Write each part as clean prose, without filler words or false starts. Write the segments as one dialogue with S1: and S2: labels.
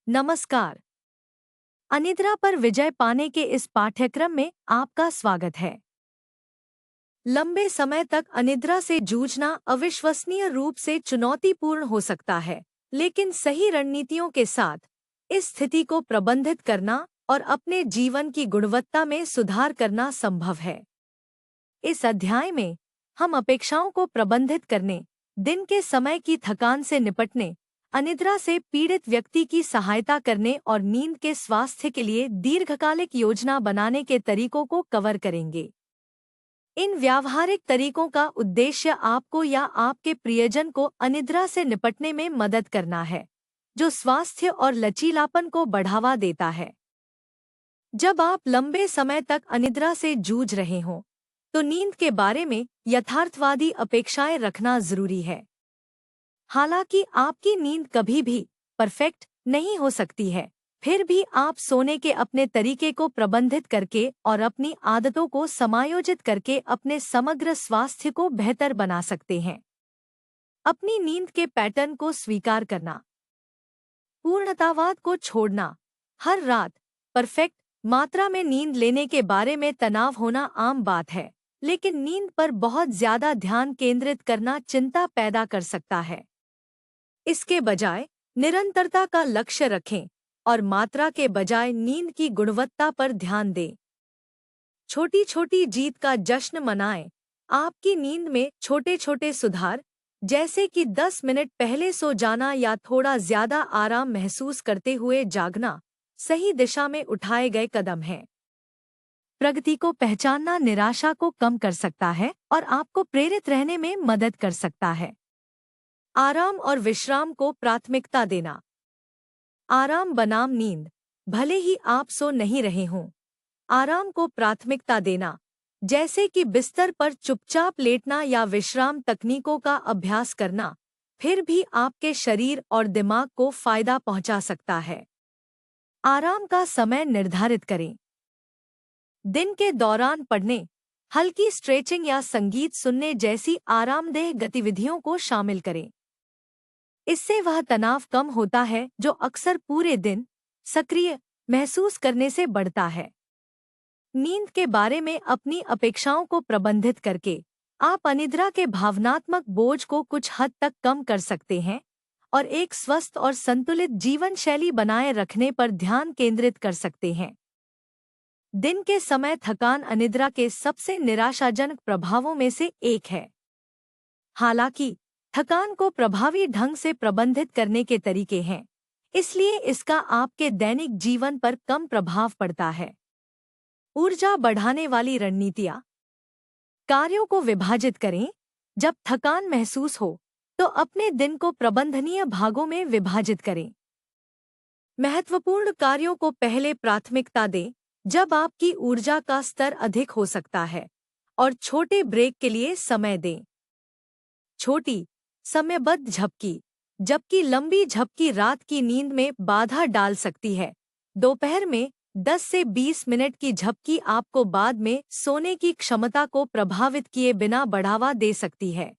S1: नमस्कार। अनिद्रा पर विजय पाने के इस पाठ्यक्रम में आपका स्वागत है। लंबे समय तक अनिद्रा से जूझना अविश्वसनीय रूप से चुनौतीपूर्ण हो सकता है, लेकिन सही रणनीतियों के साथ इस स्थिति को प्रबंधित करना और अपने जीवन की गुणवत्ता में सुधार करना संभव है। इस अध्याय में हम अपेक्षाओं को प्रबंधित करने, दिन के समय की थकान से निपटने, अनिद्रा से पीड़ित व्यक्ति की सहायता करने और नींद के स्वास्थ्य के लिए दीर्घकालिक योजना बनाने के तरीकों को कवर करेंगे। इन व्यावहारिक तरीकों का उद्देश्य आपको या आपके प्रियजन को अनिद्रा से निपटने में मदद करना है, जो स्वास्थ्य और लचीलापन को बढ़ावा देता है। जब आप लंबे समय तक अनिद्रा से जूझ रहे हों, तो नींद के बारे में यथार्थवादी अपेक्षाएं रखना जरूरी है। हालांकि आपकी नींद कभी भी परफेक्ट नहीं हो सकती है, फिर भी आप सोने के अपने तरीके को प्रबंधित करके और अपनी आदतों को समायोजित करके अपने समग्र स्वास्थ्य को बेहतर बना सकते हैं। अपनी नींद के पैटर्न को स्वीकार करना, पूर्णतावाद को छोड़ना। हर रात परफेक्ट मात्रा में नींद लेने के बारे में तनाव होना आम बात है, लेकिन नींद पर बहुत ज्यादा ध्यान केंद्रित करना चिंता पैदा कर सकता है। इसके बजाय निरंतरता का लक्ष्य रखें और मात्रा के बजाय नींद की गुणवत्ता पर ध्यान दें। छोटी छोटी जीत का जश्न मनाएं। आपकी नींद में छोटे छोटे सुधार, जैसे कि 10 मिनट पहले सो जाना या थोड़ा ज्यादा आराम महसूस करते हुए जागना, सही दिशा में उठाए गए कदम हैं। प्रगति को पहचानना निराशा को कम कर सकता है और आपको प्रेरित रहने में मदद कर सकता है। आराम और विश्राम को प्राथमिकता देना। आराम बनाम नींद। भले ही आप सो नहीं रहे हों, आराम को प्राथमिकता देना, जैसे कि बिस्तर पर चुपचाप लेटना या विश्राम तकनीकों का अभ्यास करना, फिर भी आपके शरीर और दिमाग को फायदा पहुंचा सकता है। आराम का समय निर्धारित करें। दिन के दौरान पढ़ने, हल्की स्ट्रेचिंग या संगीत सुनने जैसी आरामदेह गतिविधियों को शामिल करें। इससे वह तनाव कम होता है जो अक्सर पूरे दिन सक्रिय महसूस करने से बढ़ता है। नींद के बारे में अपनी अपेक्षाओं को प्रबंधित करके आप अनिद्रा के भावनात्मक बोझ को कुछ हद तक कम कर सकते हैं और एक स्वस्थ और संतुलित जीवन शैली बनाए रखने पर ध्यान केंद्रित कर सकते हैं। दिन के समय थकान अनिद्रा के सबसे निराशाजनक प्रभावों में से एक है। हालांकि थकान को प्रभावी ढंग से प्रबंधित करने के तरीके हैं, इसलिए इसका आपके दैनिक जीवन पर कम प्रभाव पड़ता है। ऊर्जा बढ़ाने वाली रणनीतियाँ। कार्यों को विभाजित करें। जब थकान महसूस हो तो अपने दिन को प्रबंधनीय भागों में विभाजित करें। महत्वपूर्ण कार्यों को पहले प्राथमिकता दें जब आपकी ऊर्जा का स्तर अधिक हो सकता है, और छोटे ब्रेक के लिए समय दें। छोटी समयबद्ध झपकी, जबकि लंबी झपकी रात की नींद में बाधा डाल सकती है। दोपहर में 10 से 20 मिनट की झपकी आपको बाद में सोने की क्षमता को प्रभावित किए बिना बढ़ावा दे सकती है।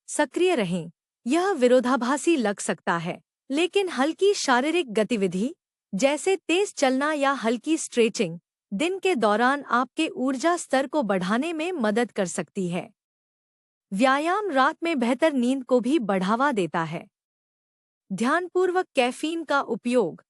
S1: सक्रिय रहें। यह विरोधाभासी लग सकता है, लेकिन हल्की शारीरिक गतिविधि जैसे तेज चलना या हल्की स्ट्रेचिंग दिन के दौरान आपके ऊर्जा स्तर को बढ़ाने में मदद कर सकती है। व्यायाम रात में बेहतर नींद को भी बढ़ावा देता है। ध्यानपूर्वक कैफीन का उपयोग।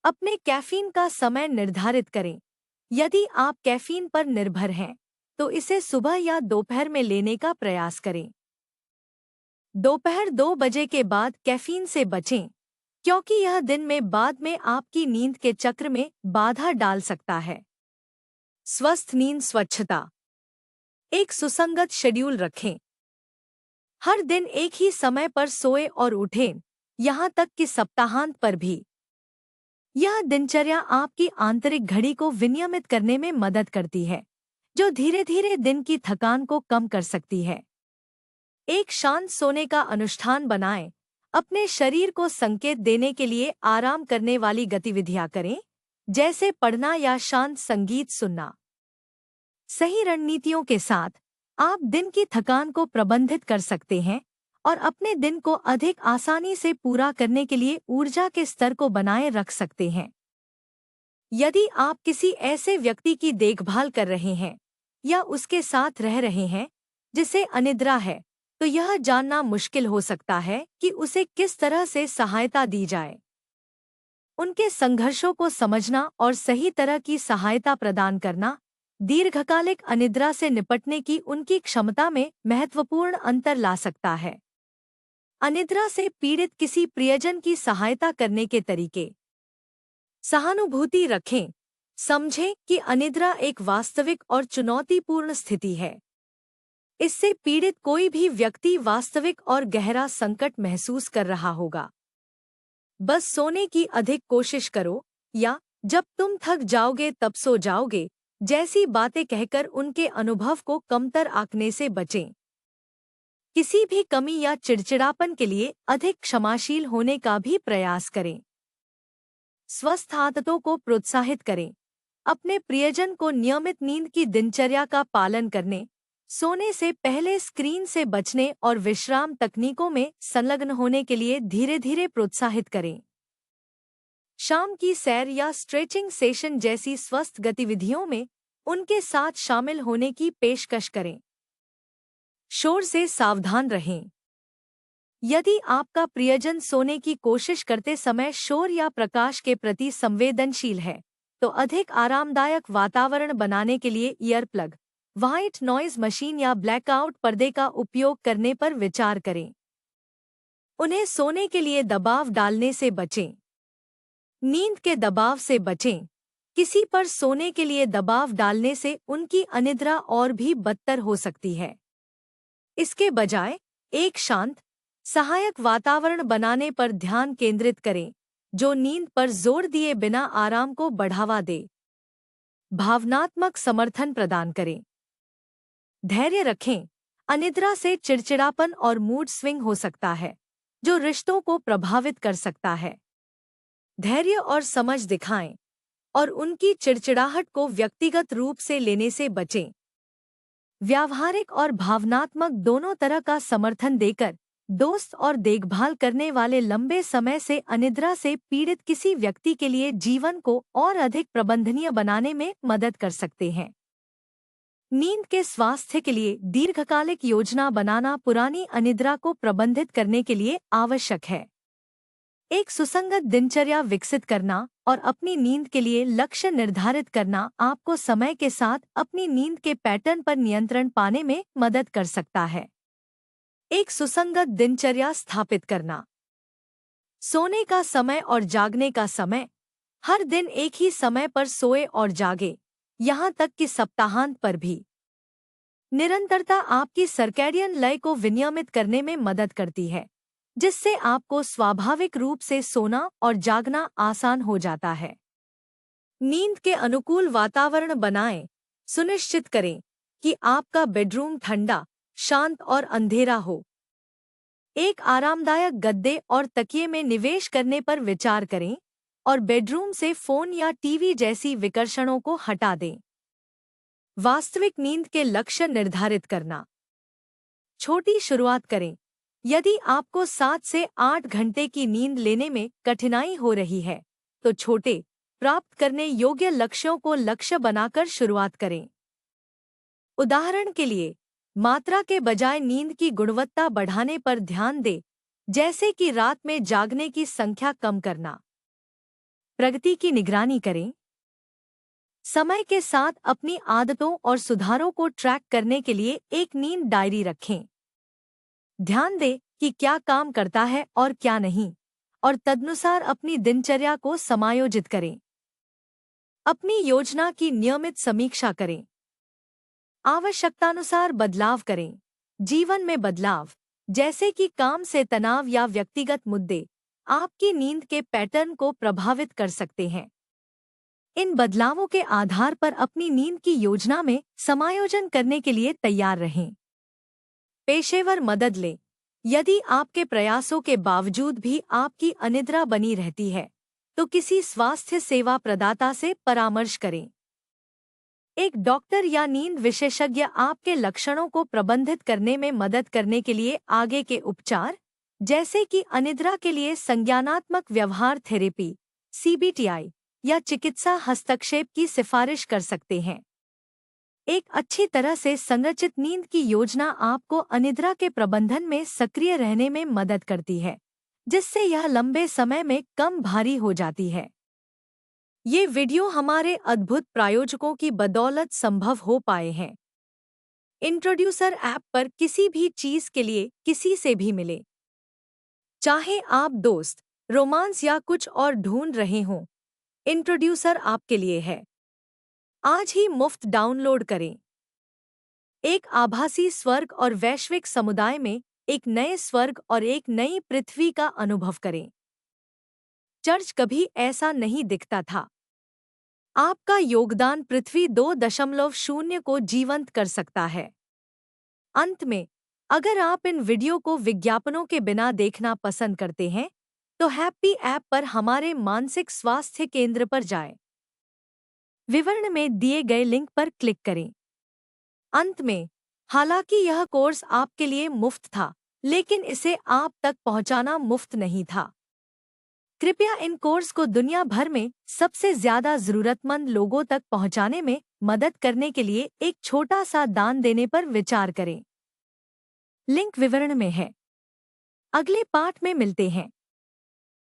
S1: अपने कैफीन का समय निर्धारित करें। यदि आप कैफीन पर निर्भर हैं, तो इसे सुबह या दोपहर में लेने का प्रयास करें। दोपहर 2 बजे के बाद कैफीन से बचें, क्योंकि यह दिन में बाद में आपकी नींद के चक्र में बाधा डाल सकता है। स्वस्थ नींद स्वच्छता। एक सुसंगत शेड्यूल रखें। हर दिन एक ही समय पर सोएं और उठें, यहाँ तक कि सप्ताहांत पर भी। यह दिनचर्या आपकी आंतरिक घड़ी को विनियमित करने में मदद करती है, जो धीरे धीरे दिन की थकान को कम कर सकती है। एक शांत सोने का अनुष्ठान बनाएं। अपने शरीर को संकेत देने के लिए आराम करने वाली गतिविधियां करें, जैसे पढ़ना या शांत संगीत सुनना। सही रणनीतियों के साथ आप दिन की थकान को प्रबंधित कर सकते हैं और अपने दिन को अधिक आसानी से पूरा करने के लिए ऊर्जा के स्तर को बनाए रख सकते हैं। यदि आप किसी ऐसे व्यक्ति की देखभाल कर रहे हैं या उसके साथ रह रहे हैं जिसे अनिद्रा है, तो यह जानना मुश्किल हो सकता है कि उसे किस तरह से सहायता दी जाए। उनके संघर्षों को समझना और सही तरह की सहायता प्रदान करना दीर्घकालिक अनिद्रा से निपटने की उनकी क्षमता में महत्वपूर्ण अंतर ला सकता है। अनिद्रा से पीड़ित किसी प्रियजन की सहायता करने के तरीके। सहानुभूति रखें। समझें कि अनिद्रा एक वास्तविक और चुनौतीपूर्ण स्थिति है। इससे पीड़ित कोई भी व्यक्ति वास्तविक और गहरा संकट महसूस कर रहा होगा। बस सोने की अधिक कोशिश करो या जब तुम थक जाओगे तब सो जाओगे जैसी बातें कहकर उनके अनुभव को कमतर आंकने से बचें। किसी भी कमी या चिड़चिड़ापन के लिए अधिक क्षमाशील होने का भी प्रयास करें। स्वस्थ आदतों को प्रोत्साहित करें। अपने प्रियजन को नियमित नींद की दिनचर्या का पालन करने, सोने से पहले स्क्रीन से बचने और विश्राम तकनीकों में संलग्न होने के लिए धीरे धीरे प्रोत्साहित करें। शाम की सैर या स्ट्रेचिंग सेशन जैसी स्वस्थ गतिविधियों में उनके साथ शामिल होने की पेशकश करें। शोर से सावधान रहें। यदि आपका प्रियजन सोने की कोशिश करते समय शोर या प्रकाश के प्रति संवेदनशील है, तो अधिक आरामदायक वातावरण बनाने के लिए ear plug, white noise machine या ब्लैकआउट पर्दे का उपयोग करने पर विचार करें। उन्हें सोने के लिए दबाव डालने से बचें। नींद के दबाव से बचें। किसी पर सोने के लिए दबाव डालने से उनकी अनिद्रा और भी बदतर हो सकती है। इसके बजाय एक शांत, सहायक वातावरण बनाने पर ध्यान केंद्रित करें, जो नींद पर जोर दिए बिना आराम को बढ़ावा दे। भावनात्मक समर्थन प्रदान करें। धैर्य रखें। अनिद्रा से चिड़चिड़ापन और मूड स्विंग हो सकता है, जो रिश्तों को प्रभावित कर सकता है। धैर्य और समझ दिखाएं और उनकी चिड़चिड़ाहट को व्यक्तिगत रूप से लेने से बचें। व्यावहारिक और भावनात्मक दोनों तरह का समर्थन देकर दोस्त और देखभाल करने वाले लंबे समय से अनिद्रा से पीड़ित किसी व्यक्ति के लिए जीवन को और अधिक प्रबंधनीय बनाने में मदद कर सकते हैं। नींद के स्वास्थ्य के लिए दीर्घकालिक योजना बनाना पुरानी अनिद्रा को प्रबंधित करने के लिए आवश्यक है। एक सुसंगत दिनचर्या विकसित करना और अपनी नींद के लिए लक्ष्य निर्धारित करना आपको समय के साथ अपनी नींद के पैटर्न पर नियंत्रण पाने में मदद कर सकता है। एक सुसंगत दिनचर्या स्थापित करना। सोने का समय और जागने का समय। हर दिन एक ही समय पर सोए और जागे, यहाँ तक कि सप्ताहांत पर भी। निरंतरता आपकी सर्कैडियन लय को विनियमित करने में मदद करती है, जिससे आपको स्वाभाविक रूप से सोना और जागना आसान हो जाता है। नींद के अनुकूल वातावरण बनाएं। सुनिश्चित करें कि आपका बेडरूम ठंडा, शांत और अंधेरा हो। एक आरामदायक गद्दे और तकिए में निवेश करने पर विचार करें और बेडरूम से फोन या टीवी जैसी विकर्षणों को हटा दें। वास्तविक नींद के लक्ष्य निर्धारित करना। छोटी शुरुआत करें। यदि आपको 7 से 8 घंटे की नींद लेने में कठिनाई हो रही है, तो छोटे, प्राप्त करने योग्य लक्ष्यों को लक्ष्य बनाकर शुरुआत करें। उदाहरण के लिए, मात्रा के बजाय नींद की गुणवत्ता बढ़ाने पर ध्यान दें, जैसे कि रात में जागने की संख्या कम करना। प्रगति की निगरानी करें। समय के साथ अपनी आदतों और सुधारों को ट्रैक करने के लिए एक नींद डायरी रखें। ध्यान दें कि क्या काम करता है और क्या नहीं, और तदनुसार अपनी दिनचर्या को समायोजित करें। अपनी योजना की नियमित समीक्षा करें। आवश्यकतानुसार बदलाव करें। जीवन में बदलाव, जैसे कि काम से तनाव या व्यक्तिगत मुद्दे, आपकी नींद के पैटर्न को प्रभावित कर सकते हैं। इन बदलावों के आधार पर अपनी नींद की योजना में समायोजन करने के लिए तैयार रहें। पेशेवर मदद लें। यदि आपके प्रयासों के बावजूद भी आपकी अनिद्रा बनी रहती है, तो किसी स्वास्थ्य सेवा प्रदाता से परामर्श करें। एक डॉक्टर या नींद विशेषज्ञ आपके लक्षणों को प्रबंधित करने में मदद करने के लिए आगे के उपचार, जैसे कि अनिद्रा के लिए संज्ञानात्मक व्यवहार थेरेपी (सीबीटीआई) या चिकित्सा हस्तक्षेप की सिफारिश कर सकते हैं। एक अच्छी तरह से संरचित नींद की योजना आपको अनिद्रा के प्रबंधन में सक्रिय रहने में मदद करती है, जिससे यह लंबे समय में कम भारी हो जाती है। ये वीडियो हमारे अद्भुत प्रायोजकों की बदौलत संभव हो पाए हैं। इंट्रोड्यूसर ऐप पर किसी भी चीज के लिए किसी से भी मिले, चाहे आप दोस्त, रोमांस या कुछ और ढूंढ रहे हों, इंट्रोड्यूसर आपके लिए है। आज ही मुफ्त डाउनलोड करें। एक आभासी स्वर्ग और वैश्विक समुदाय में एक नए स्वर्ग और एक नई पृथ्वी का अनुभव करें। चर्च कभी ऐसा नहीं दिखता था। आपका योगदान पृथ्वी 2.0 को जीवंत कर सकता है। अंत में, अगर आप इन वीडियो को विज्ञापनों के बिना देखना पसंद करते हैं, तो हैप्पी ऐप पर हमारे मानसिक स्वास्थ्य केंद्र पर जाएं। विवरण में दिए गए लिंक पर क्लिक करें। अंत में, हालांकि यह कोर्स आपके लिए मुफ्त था, लेकिन इसे आप तक पहुंचाना मुफ्त नहीं था। कृपया इन कोर्स को दुनिया भर में सबसे ज्यादा जरूरतमंद लोगों तक पहुंचाने में मदद करने के लिए एक छोटा सा दान देने पर विचार करें। लिंक विवरण में है। अगले पाठ में मिलते हैं।